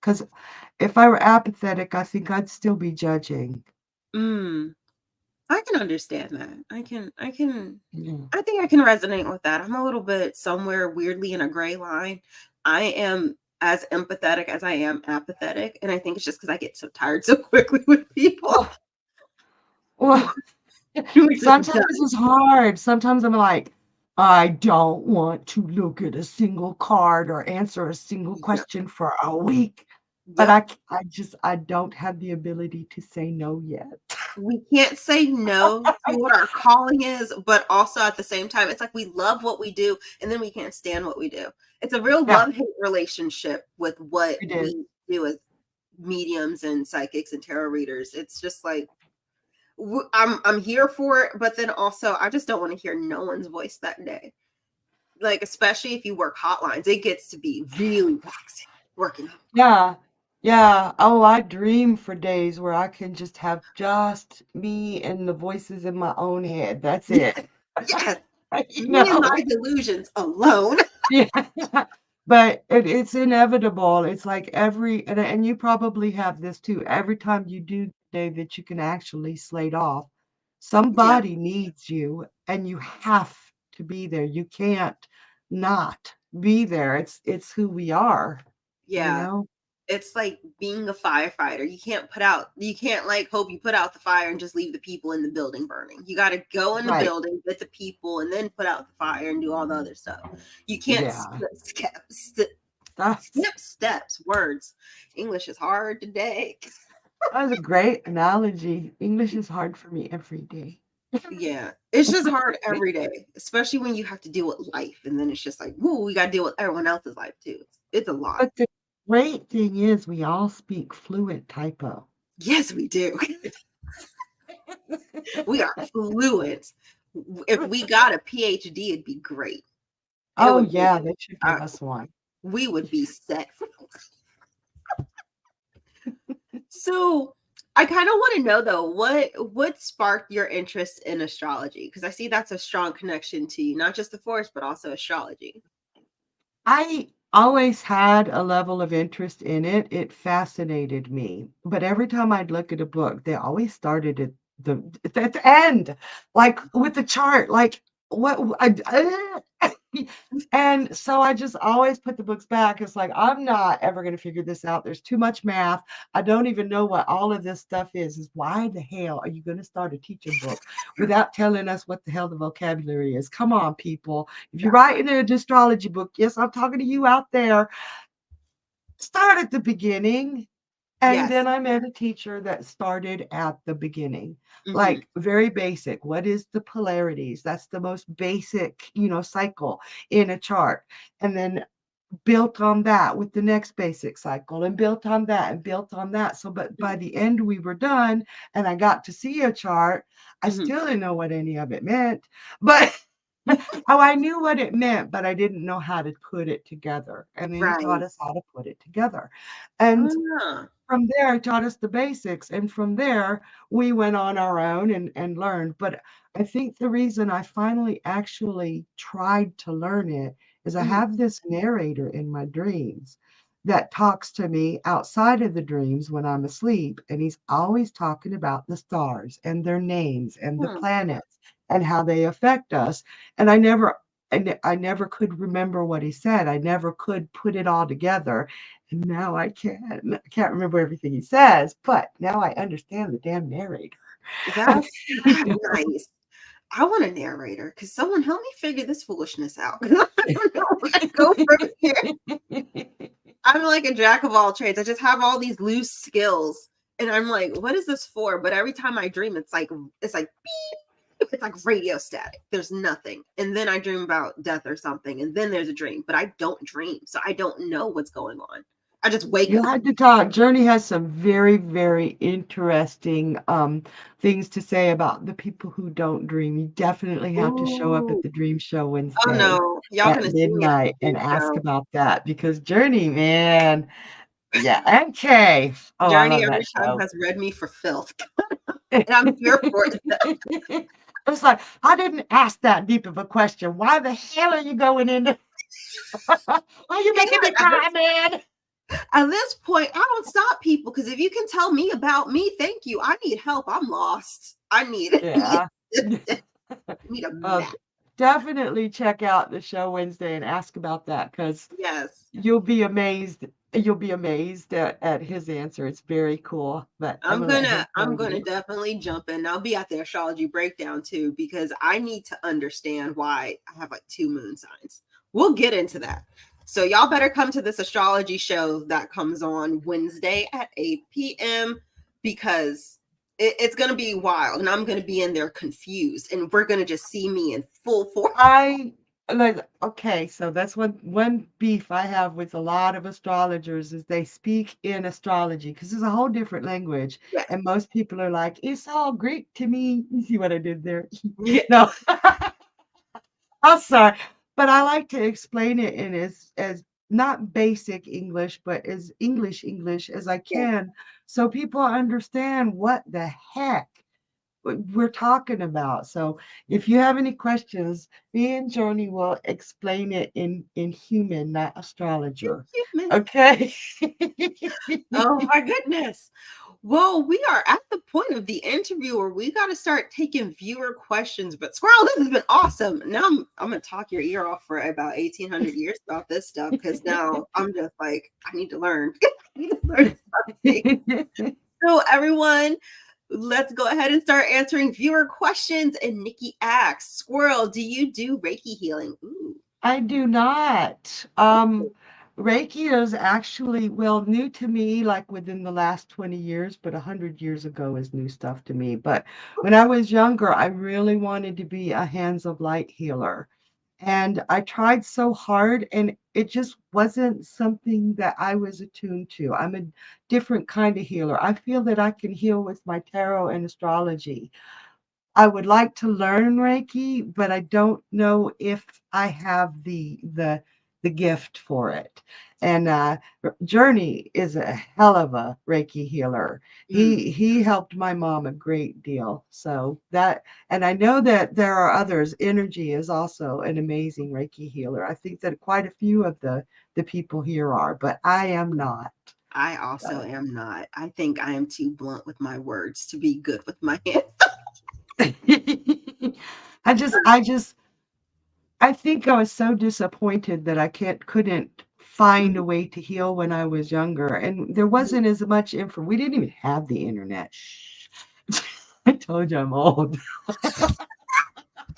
Because if I were apathetic, I think I'd still be judging. Mm. I can understand that. Yeah. I think I can resonate with that. I'm a little bit somewhere weirdly in a gray line. I am as empathetic as I am apathetic. And I think it's just because I get so tired so quickly with people. Oh, well, Which is sometimes it's hard. Sometimes I'm like, I don't want to look at a single card or answer a single yeah. question for a week. But Yep. I don't have the ability to say no yet. We can't say no to what our calling is, but also at the same time, it's like we love what we do and then we can't stand what we do. It's a real Yeah, love hate relationship with what it is. we do as mediums and psychics and tarot readers. It's just like I'm here for it, but then also I just don't want to hear no one's voice that day. Like especially if you work hotlines, it gets to be really taxing working. Yeah. Yeah. Oh, I dream for days where I can just have just me and the voices in my own head. That's Yes, it. yes, You me and know? my delusions alone. Yeah. But it's inevitable. It's like and you probably have this too. Every time you do the day that you can actually slate off, Yeah, somebody needs you and you have to be there. You can't not be there. It's who we are, you yeah. know? It's like being a firefighter. You can't like hope you put out the fire and just leave the people in the building burning. You got to go in the Right. building, get the people, and then put out the fire and do all the other stuff. You can't Yeah. That's skip steps, words. English is hard today. that was a great analogy. English is hard for me every day. Yeah, it's just hard every day, especially when you have to deal with life. And then it's just like, whoa, we got to deal with everyone else's life too. It's a lot. But the great thing is we all speak fluent typo. Yes, we do. We are fluent. If we got a PhD, it'd be great. It Oh would be, yeah, they should uh, give us one. we would be set. So I kind of want to know though, what sparked your interest in astrology? Because I see that's a strong connection to you, not just the force, but also astrology. I always had a level of interest in it. It fascinated me. But every time I'd look at a book, they always started at the end, like with the chart, like what and so I just always put the books back. It's like I'm not ever going to figure this out. There's too much math. I don't even know what all of this stuff is. Is why the hell are you going to start a teacher book without telling us what the hell the vocabulary is? Come on, people. If you're Yeah. writing an astrology book, yes, I'm talking to you out there. Start at the beginning. And Yes. then I met a teacher that started at the beginning, Hmm. like very basic. What is the polarities? That's the most basic, cycle in a chart. And then built on that with the next basic cycle and built on that and built on that. So, but by the end, we were done and I got to see a chart. I Hmm. still didn't know what any of it meant, but oh, I knew what it meant, but I didn't know how to put it together. And then he taught Right. us how to put it together. And Ah. from there, he taught us the basics. And from there, we went on our own and learned. But I think the reason I finally actually tried to learn it is I Mhm. have this narrator in my dreams that talks to me outside of the dreams when I'm asleep. And he's always talking about the stars and their names and the Hmm. planets and how they affect us. And I never could remember what he said. I never could put it all together. And now I can. I can't remember everything he says, but now I understand the damn narrator. That's nice. I want a narrator. Because someone help me figure this foolishness out. 'Cause I don't know where to go from here. I'm like a jack of all trades. I just have all these loose skills. And I'm like, what is this for? But every time I dream, it's like beep. It's like radio static. There's nothing. And then I dream about death or something. And then there's a dream. But I don't dream. So I don't know what's going on. I just wake You up. had to talk. Journey has some very, very interesting things to say about the people who don't dream. You definitely have to show up at Ooh. the Dream Show Oh Wednesday no. Y'all at gonna see me at midnight the and dream ask show. about that because Journey, man, yeah, okay. Oh, I Journey love that every time show. has read me for filth. And I'm here for it. It's like, I didn't ask that deep of a question. Why the hell are you going into? Why are you making me cry, man? At this point, I don't stop people because if you can tell me about me, thank you. I need help. I'm lost. I need Yeah. I need a Uh, map. Definitely check out the show Wednesday and ask about that because Yes. you'll be amazed. You'll be amazed at his answer. It's very cool. But I'm I'm gonna let gonna him tell I'm gonna you. definitely jump in. I'll be at the astrology breakdown too because I need to understand why I have like two moon signs. We'll get into that. So y'all better come to this astrology show that comes on Wednesday at 8 p.m. because it's gonna be wild and I'm gonna be in there confused and we're gonna just see me in full force. I like okay, so that's one beef I have with a lot of astrologers is they speak in astrology because it's a whole different language, Yes. and most people are like, it's all Greek to me. You see what I did there? Yeah. No, I'm sorry, but I like to explain it in as not basic English, but as English as I Yeah. can, so people understand what the heck we're talking about. So if you have any questions, me and Joni will explain it in human, not astrologer. Okay. Oh my goodness. Well, we are at the point of the interview where we got to start taking viewer questions. But Squirrel, this has been awesome. Now I'm gonna talk your ear off for about 1800 years about this stuff because now I'm just like I need to learn. I need to learn something. So everyone, let's go ahead and start answering viewer questions. And Nikki asks, Squirrel, do you do Reiki healing? Ooh. I do not. Reiki is actually, well, new to me, like within the last 20 years, but 100 years ago is new stuff to me. But when I was younger, I really wanted to be a hands of light healer. And I tried so hard, and it just wasn't something that I was attuned to. I'm a different kind of healer. I feel that I can heal with my tarot and astrology. I would like to learn Reiki, but I don't know if I have the gift for it. And Journey is a hell of a Reiki healer. Mm, He helped my mom a great deal. So that, and I know that there are others. Energy is also an amazing Reiki healer. I think that quite a few of the people here are, but I am not. I also So. am not. I think I am too blunt with my words to be good with my hands. I just I think I was so disappointed that I couldn't find Mhm, a way to heal when I was younger, and there mhm. wasn't as much info. We didn't even have the internet. Shh. I told you I'm old.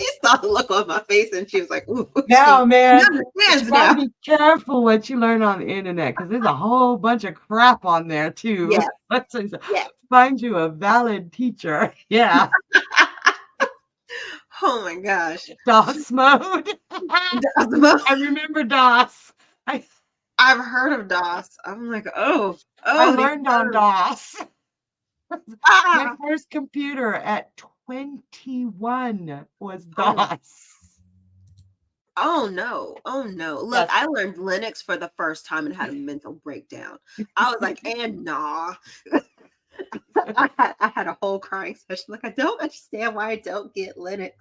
She saw the look on my face and she was like, ooh, she Now, man, you understands gotta now. be careful what you learn on the internet because there's a whole bunch of crap on there too. Yeah, Let's say so. yeah. Find you a valid teacher. Yeah, Oh my gosh. DOS mode. I remember DOS. I I've heard of DOS. I'm like, I these learned on terms. DOS. My Ah, first computer at 21 was oh, DOS. oh no, oh no. Look, Yes. I learned Linux for the first time and had a mental breakdown. I was like, and nah. I had a whole crying session. Like, I don't understand why I don't get Linux.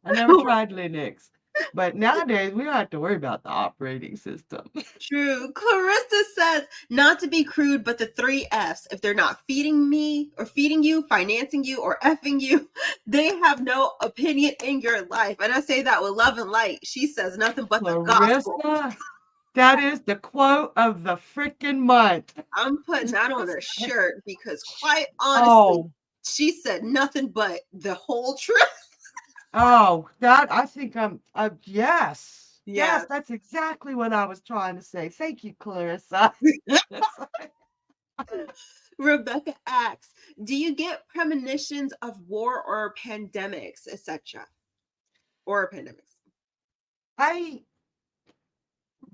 I never tried Linux, but nowadays we don't have to worry about the operating system. True. Clarissa says, not to be crude, but the three F's. If they're not feeding me or feeding you, financing you, or effing you, they have no opinion in your life. And I say that with love and light. She says nothing but the gospel. Clarissa, that is the quote of the freaking month. I'm putting that on a shirt because, quite honestly, Oh, she said nothing but the whole truth. oh, that I think yes. Yeah. Yes, that's exactly what I was trying to say. Thank you, Clarissa. It's like, Rebecca asks, do you get premonitions of war or pandemics, etc.? Or pandemics? I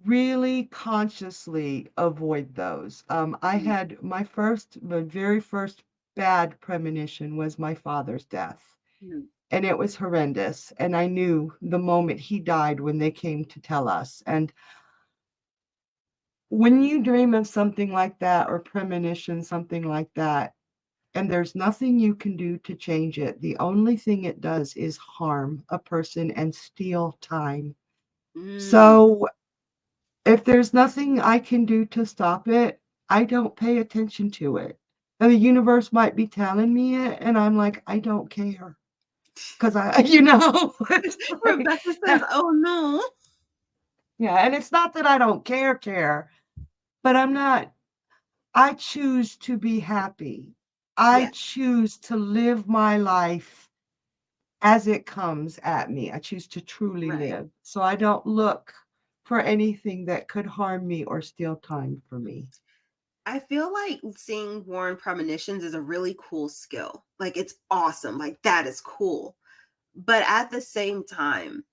really consciously avoid those. I Mm, had my very first bad premonition was my father's death. mm, And it was horrendous. And I knew the moment he died when they came to tell us. And when you dream of something like that or premonition, something like that, and there's nothing you can do to change it, the only thing it does is harm a person and steal time. mm. So if there's nothing I can do to stop it, I don't pay attention to it. And the universe might be telling me it, and I'm like, I don't care. Because it's like, Rebecca says, oh no. yeah, and it's not that I don't care, but I choose to be happy. I Yeah, choose to live my life as it comes at me. I choose to truly right. live. So I don't look for anything that could harm me or steal time from me. I feel like seeing Warren premonitions is a really cool skill. Like it's awesome. Like that is cool. But at the same time,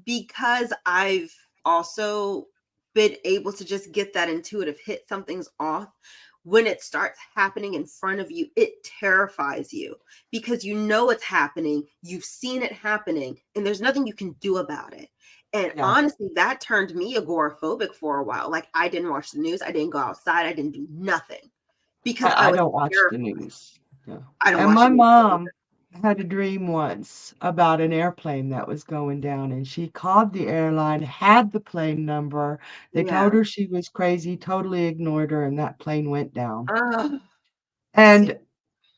because I've also been able to just get that intuitive hit, something's off. When it starts happening in front of you, it terrifies you because you know it's happening, you've seen it happening, and there's nothing you can do about it. And Yeah. honestly, that turned me agoraphobic for a while. Like I didn't watch the news, I didn't go outside, I didn't do nothing because I I was don't watch the terrified. news. No. I don't And watch my the news either. mom had a dream once about an airplane that was going down, and she called the airline, had the plane number. They told Yeah. her she was crazy, totally ignored her, and that plane went down. Oh, see, And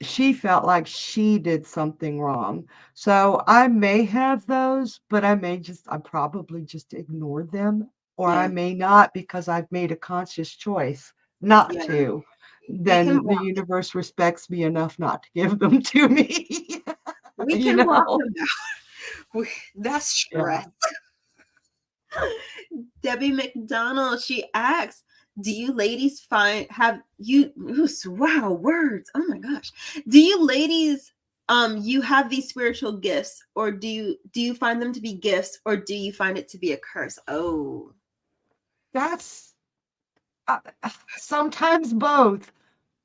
she felt like she did something wrong. So I may have those, but I probably just ignored them, or I yeah, may not because I've made a conscious choice not yeah. to. We can Then the walk universe respects me enough not to give them to me. we you can walk know? them down. That's Yeah. stress. Debbie McDonald, she asks, do you ladies find have you wow words. Oh my gosh. Do you ladies you have these spiritual gifts or do you find them to be gifts or do you find it to be a curse? Oh. That's uh, sometimes both.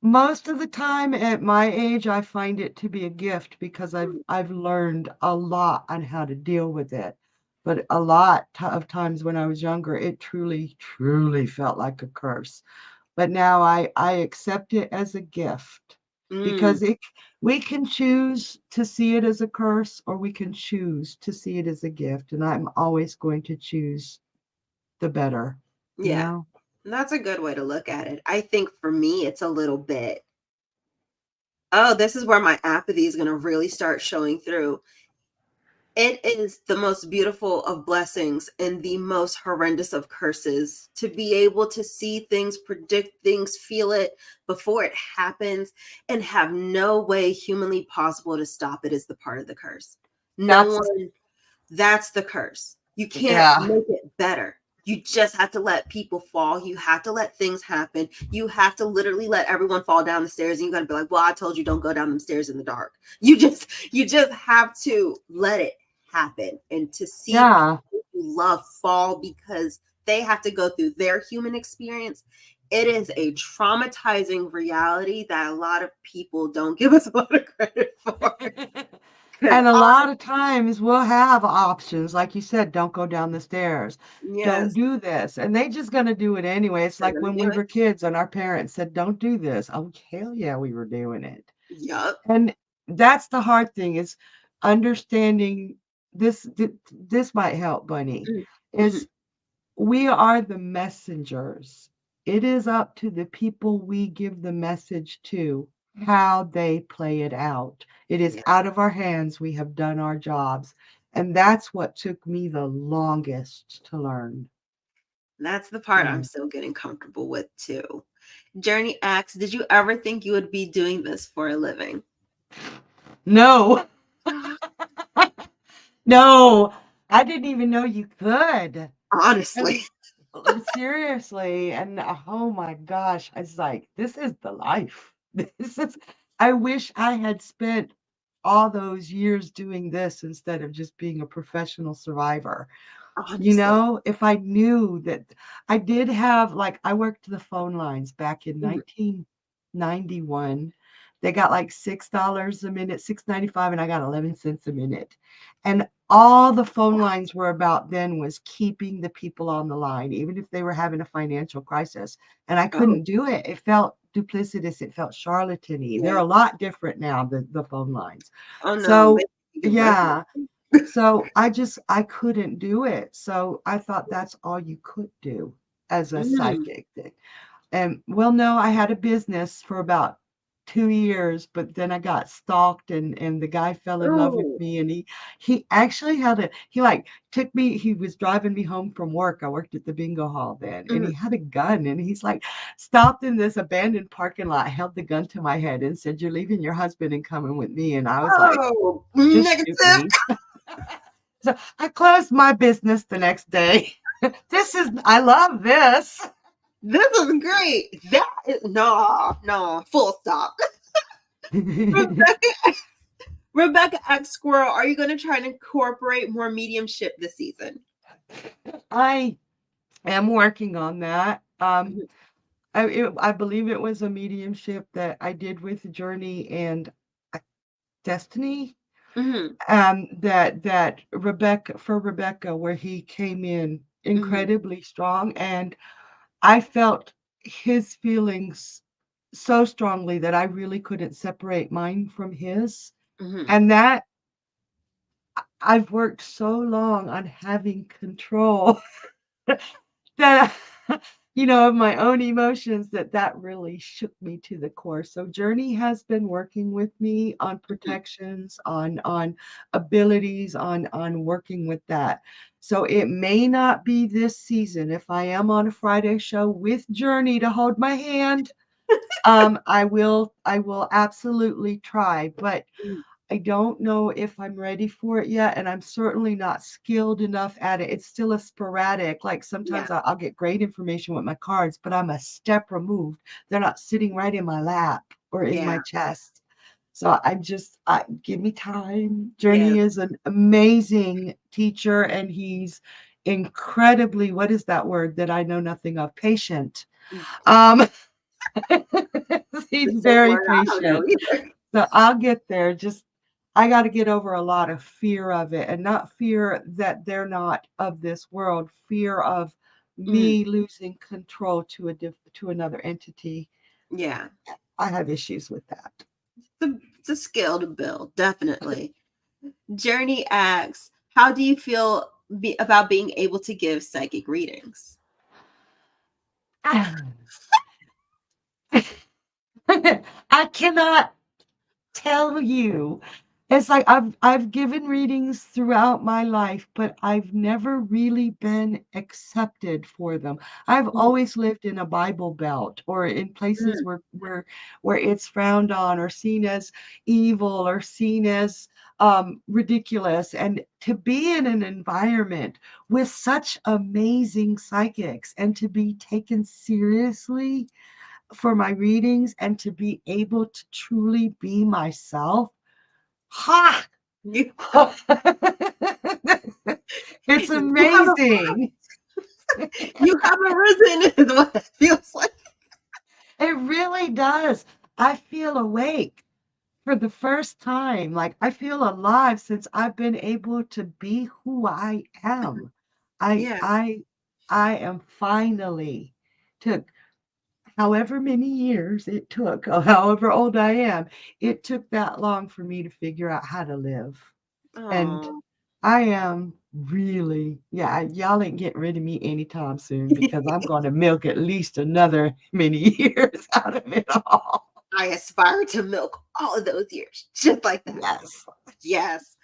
Most of the time at my age, I find it to be a gift because I've learned a lot on how to deal with it. But a lot of times when I was younger, it truly felt like a curse. But now I accept it as a gift Mm, because we can choose to see it as a curse or we can choose to see it as a gift. And I'm always going to choose the better, you yeah. know? That's a good way to look at it. I think for me it's a little bit. Oh, this is where my apathy is going to really start showing through. It is the most beautiful of blessings and the most horrendous of curses to be able to see things, predict things, feel it before it happens, and have no way humanly possible to stop it is the part of the curse. No That's, one, that's the curse. You can't yeah. make it better. You just have to let people fall. You have to let things happen. You have to literally let everyone fall down the stairs. And you got to be like, well, I told you don't go down them stairs in the dark. You just have to let it happen and to see Yeah. people you love fall because they have to go through their human experience. It is a traumatizing reality that a lot of people don't give us a lot of credit for. And a lot of times we'll have options, like you said, don't go down the stairs, don't Yes, do this, and they just gonna do it anyway. It's they're like gonna when do we it. were kids and our parents said, don't do this. Oh, hell yeah, we were doing it. Yup. And that's the hard thing is understanding this might help, Bunny, Mm, mhm. is we are the messengers. It is up to the people we give the message to how they play it out. It is Yeah, out of our hands. We have done our jobs. And that's what took me the longest to learn. that's the part I'm Mm. still getting comfortable with too. Journey asks, did you ever think you would be doing this for a living? No, no. I didn't even know you could. Honestly. And seriously, and oh my gosh, I was like, this is the life. This is, I wish I had spent all those years doing this instead of just being a professional survivor. You Honestly. know, if I knew that I did have, like, I worked the phone lines back in Mhm. 1991. They got like $6 a minute, 6.95, and I got 11 cents a minute. And all the phone lines were about then was keeping the people on the line, even if they were having a financial crisis. And I Oh, couldn't do it. It felt duplicitous. It felt charlatan-y. They're yeah. a lot different now, the phone lines. Oh no, So, they you can resonate. yeah. So I couldn't do it. So I thought that's all you could do as a Mm. psychic. And well, no, I had a business for about 2 years, but then I got stalked and the guy fell in love with Oh. me and he actually had a he like took me, he was driving me home from work. I worked at the bingo hall then, and he Mhm. had a gun and he's like stopped in this abandoned parking lot, held the gun to my head and said, "You're leaving your husband and coming with me." And I was like, Oh, "Just shoot negative. me." So I closed my business the next day. I love this. This is great. That is no, no, full stop. Rebecca, Rebecca X Squirrel, are you going to try and incorporate more mediumship this season? I am working on that. Mhm. I believe it was a mediumship that I did with Journey and uh, Destiny. Mhm. That Rebecca, where he came in Mhm. incredibly strong, and I felt his feelings so strongly that I really couldn't separate mine from his. Mhm. And that I've worked so long on having control that of my own emotions, that really shook me to the core. So Journey has been working with me on Mhm. protections, on abilities, on working with that. So it may not be this season. If I am on a Friday show with Journey to hold my hand, I will absolutely try, but Mhm. I don't know if I'm ready for it yet, and I'm certainly not skilled enough at it. It's still a sporadic. Like Yeah. sometimes I'll get great information with my cards, but I'm a step removed. They're not sitting right in my lap or in Yeah. my chest. So give me time. Yeah. Journey is an amazing teacher, and he's incredibly, what is that word that I know nothing of? Patient. Um, he's The same very word I don't know patient. either. So I'll get there. Just I got to get over a lot of fear of it, and not fear that they're not of this world, fear of Mhm. me losing control to another entity. Yeah. I have issues with that. It's a skill to build, definitely. Journey asks, how do you feel about being able to give psychic readings? I cannot tell you. It's like I've given readings throughout my life, but I've never really been accepted for them. I've Mhm. always lived in a Bible Belt or in places Mhm. where it's frowned on or seen as evil or seen as ridiculous. And to be in an environment with such amazing psychics and to be taken seriously for my readings and to be able to truly be myself. Ha! You, It's you haven't amazing. you haven't risen is what it feels like. It really does. I feel awake for the first time. Like I feel alive since I've been able to be who I am. I Yeah. I I am finally took however many years it took, or however old I am, it took that long for me to figure out how to live. And Oh. I am really, yeah, y'all ain't getting rid of me anytime soon because I'm going to milk at least another many years out of it all. I aspire to milk all of those years, just like that. Yes. Yes.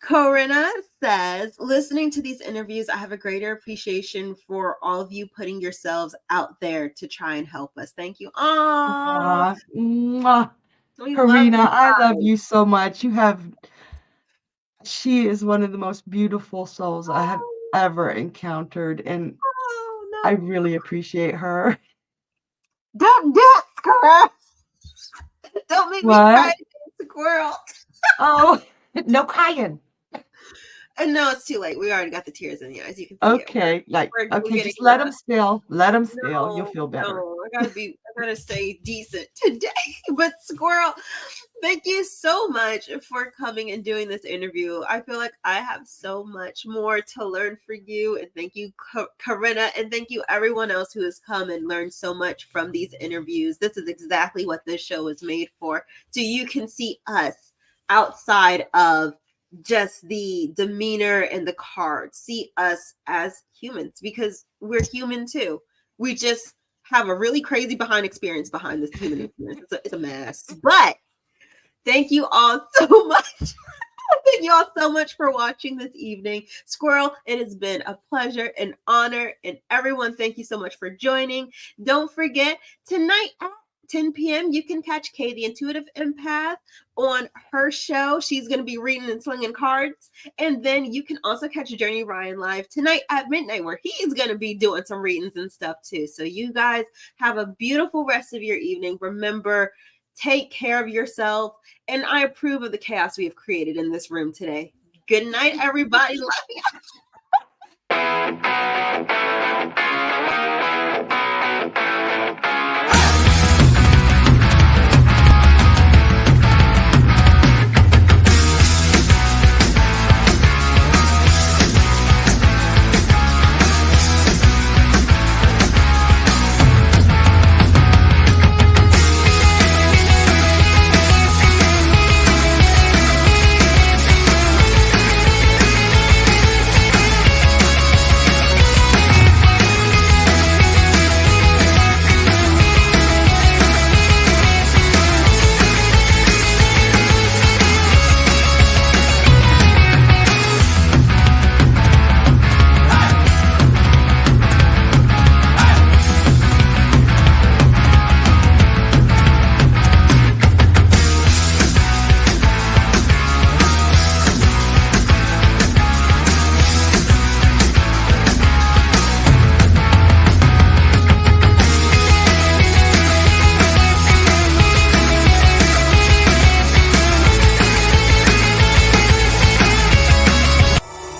Corinna says, listening to these interviews, I have a greater appreciation for all of you putting yourselves out there to try and help us. Thank you. Oh, Mwah. we love Karina, you I love guys. you so much. You have she is one of the most beautiful souls I have ever encountered, and Oh I no. really appreciate her. Don't do it, squirrel. Don't make me cry, What? squirrel. Oh, no crying. And no, it's too late. We already got the tears in the eyes. You can see it. Okay, like, We're okay, getting just let the them spill. Let them spill. You'll no, feel better. no. I gotta stay decent today. But squirrel, thank you so much for coming and doing this interview. I feel like I have so much more to learn for you. And thank you, Corinna. And thank you, everyone else who has come and learned so much from these interviews. This is exactly what this show is made for. So you can see us outside of just the demeanor and the cards. See us as humans because we're human too. We just have a really crazy behind experience behind this human experience. It's a mess. But thank you all so much. Thank you all so much for watching this evening. Squirrel, it has been a pleasure, an honor, and everyone, thank you so much for joining. Don't forget, tonight at 10 p.m., you can catch Kay, the Intuitive Empath, on her show. She's going to be reading and slinging cards. And then you can also catch Journey Ryan live tonight at midnight, where he's going to be doing some readings and stuff too. So you guys have a beautiful rest of your evening. Remember, take care of yourself. And I approve of the chaos we have created in this room today. Good night, everybody. Love you.